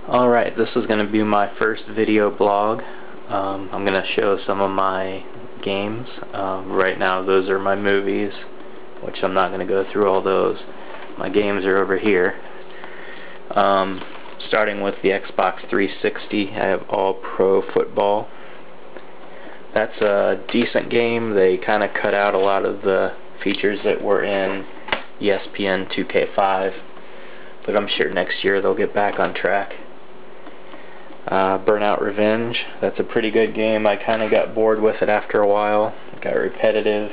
Alright, this is going to be my first video blog. I'm going to show some of my games. Right now those are my movies, which I'm not going to go through all those. My games are over here. Starting with the Xbox 360, I have All Pro Football. That's a decent game. They kind of cut out a lot of the features that were in ESPN 2K5, but I'm sure next year they'll get back on track. Burnout Revenge, that's a pretty good game. I kind of got bored with it after a while. It got repetitive,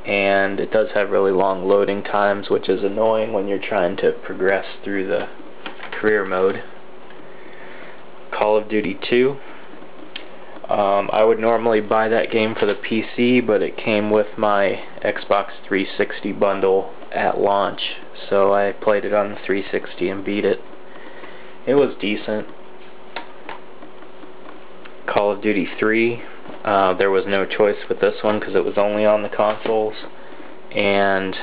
and it does have really long loading times, which is annoying when you're trying to progress through the career mode. Call of Duty 2. I would normally buy that game for the PC, but it came with my Xbox 360 bundle at launch, so I played it on the 360 and beat it. It was decent. Call of Duty 3, there was no choice with this one because it was only on the consoles, and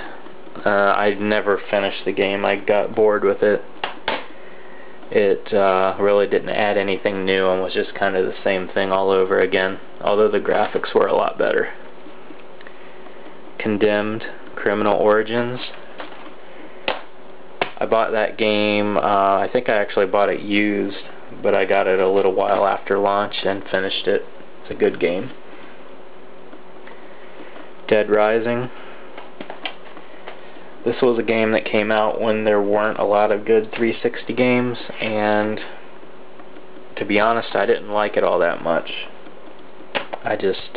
I never finished the game. I got bored with it. It really didn't add anything new and was just kind of the same thing all over again, although the graphics were a lot better. Condemned, Criminal Origins. I bought that game, I think I actually bought it used, but I got it a little while after launch and finished it. It's a good game. Dead Rising. This was a game that came out when there weren't a lot of good 360 games, and to be honest, I didn't like it all that much. I just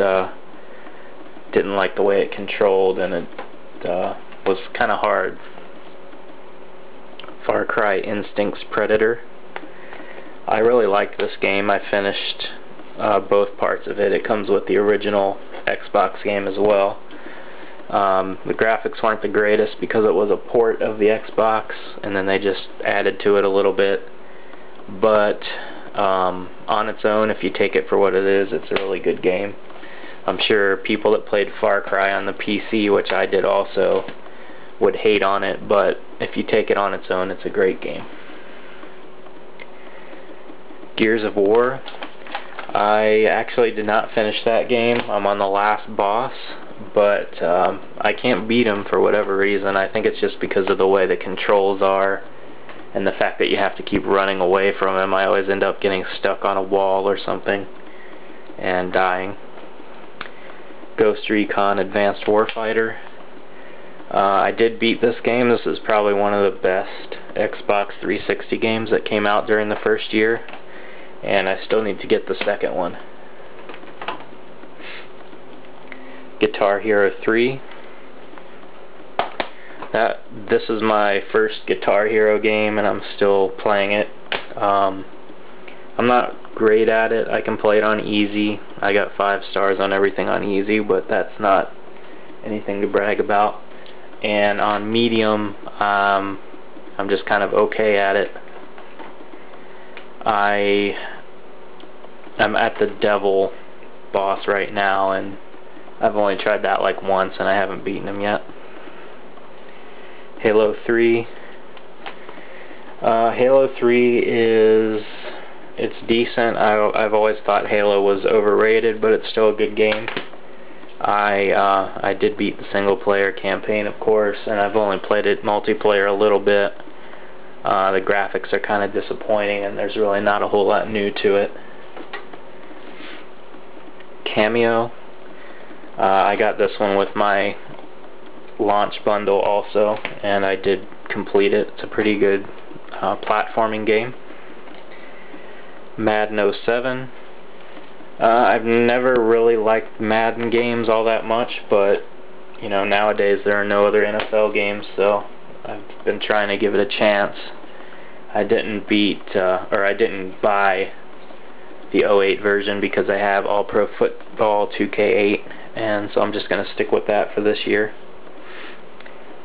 didn't like the way it controlled, and it was kind of hard. Far Cry Instincts Predator. I really liked this game. I finished both parts of it. It comes with the original Xbox game as well. The graphics weren't the greatest because it was a port of the Xbox, and then they just added to it a little bit. But on its own, if you take it for what it is, it's a really good game. I'm sure people that played Far Cry on the PC, which I did also, would hate on it, but if you take it on its own, it's a great game. Gears of War. I actually did not finish that game. I'm on the last boss, but I can't beat him for whatever reason. I think it's just because of the way the controls are and the fact that you have to keep running away from him. I always end up getting stuck on a wall or something and dying. Ghost Recon Advanced Warfighter. I did beat this game. This is probably one of the best Xbox 360 games that came out during the first year, and I still need to get the second one. Guitar Hero 3. This is my first Guitar Hero game, and I'm still playing it. I'm not great at it. I can play it on easy. I got 5 stars on everything on easy, but that's not anything to brag about. And on medium, I'm just kind of okay at it. I'm at the devil boss right now, and I've only tried that like once, and I haven't beaten him yet. Halo 3. Halo 3 it's decent. I've always thought Halo was overrated, but it's still a good game. I did beat the single player campaign, of course, and I've only played it multiplayer a little bit. The graphics are kind of disappointing, and there's really not a whole lot new to it. Cameo. I got this one with my launch bundle also, and I did complete it. It's a pretty good platforming game. Madden 07. I've never really liked Madden games all that much, but you know, nowadays there are no other NFL games, so I've been trying to give it a chance. I didn't buy the 08 version because I have All Pro Football 2K8, and so I'm just going to stick with that for this year.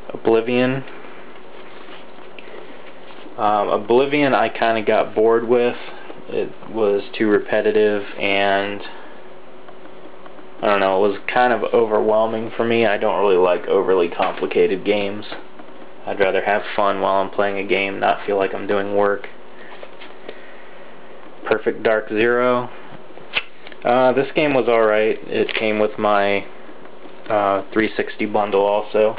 Oblivion. Oblivion I kind of got bored with. It was too repetitive, and I don't know, it was kind of overwhelming for me. I don't really like overly complicated games. I'd rather have fun while I'm playing a game, not feel like I'm doing work. Perfect Dark Zero. This game was alright. It came with my 360 bundle also.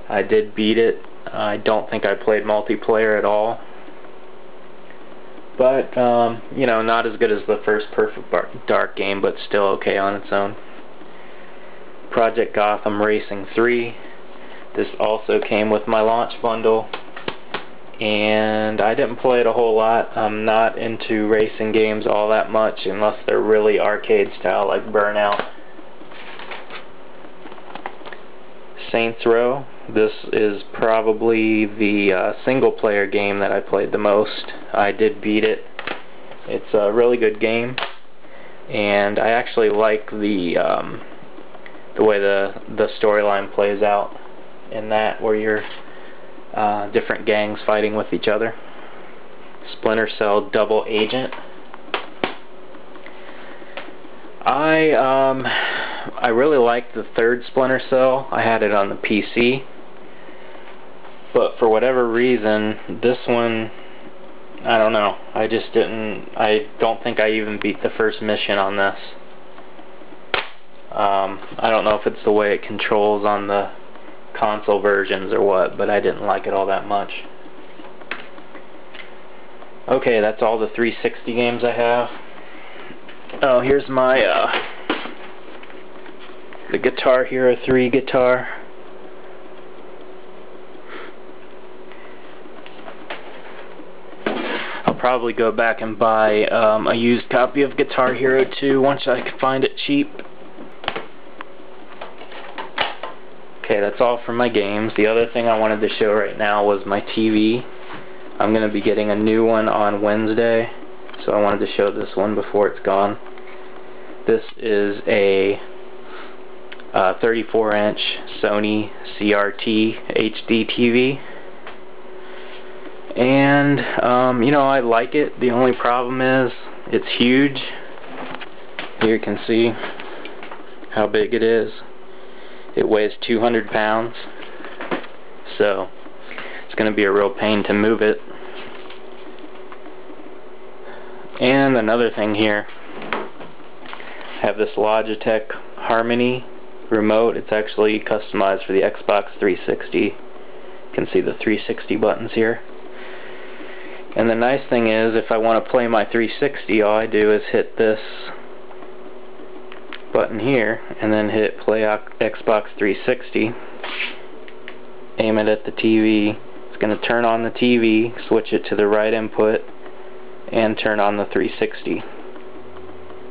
I did beat it. I don't think I played multiplayer at all. But, you know, not as good as the first Perfect Dark game, but still okay on its own. Project Gotham Racing 3. This also came with my launch bundle. And I didn't play it a whole lot. I'm not into racing games all that much unless they're really arcade style like Burnout. Saints Row. This is probably the single player game that I played the most. I did beat it. It's a really good game, and I actually like the way the storyline plays out in that, where you're different gangs fighting with each other. Splinter Cell Double Agent. I really liked the third Splinter Cell. I had it on the PC, but for whatever reason, this one, I don't know. I don't think I even beat the first mission on this. I don't know if it's the way it controls on the console versions or what, but I didn't like it all that much. Okay, that's all the 360 games I have. Oh, here's my the Guitar Hero 3 guitar. I'll probably go back and buy a used copy of Guitar Hero 2 once I can find it cheap. Okay, that's all for my games. The other thing I wanted to show right now was my TV. I'm going to be getting a new one on Wednesday, so I wanted to show this one before it's gone. This is a 34-inch Sony CRT HD TV. And, you know, I like it. The only problem is it's huge. Here you can see how big it is. It weighs 200 pounds, so it's going to be a real pain to move it. And another thing here, I have this Logitech Harmony remote. It's actually customized for the Xbox 360. You can see the 360 buttons here. And the nice thing is, if I want to play my 360, all I do is hit this button here and then hit play Xbox 360, aim it at the TV. It's going to turn on the TV, switch it to the right input, and turn on the 360.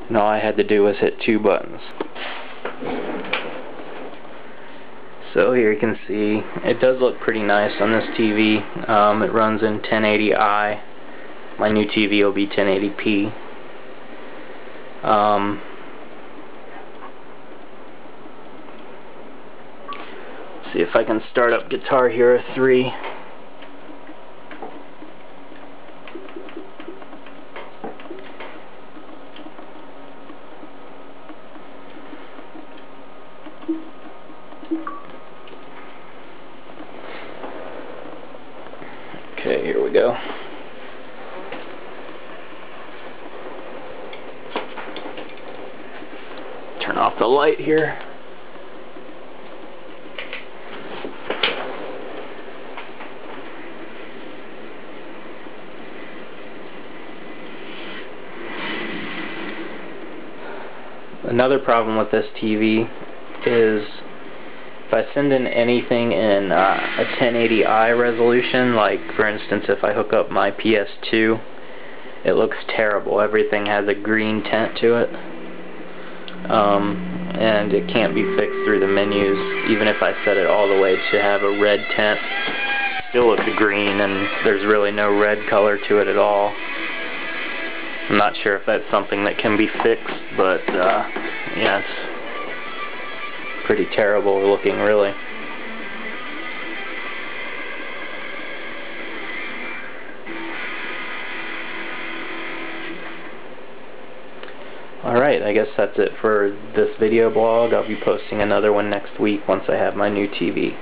And all I had to do was hit 2 buttons. So here you can see it does look pretty nice on this TV. It runs in 1080i. My new TV will be 1080p. See if I can start up Guitar Hero 3. Okay, here we go. Turn off the light here. Another problem with this TV is if I send in anything in a 1080i resolution, like for instance if I hook up my PS2, it looks terrible. Everything has a green tint to it, and it can't be fixed through the menus. Even if I set it all the way to have a red tint, it still looks green, and there's really no red color to it at all. I'm not sure if that's something that can be fixed, but yeah, it's pretty terrible looking, really. Alright, I guess that's it for this video blog. I'll be posting another one next week once I have my new TV.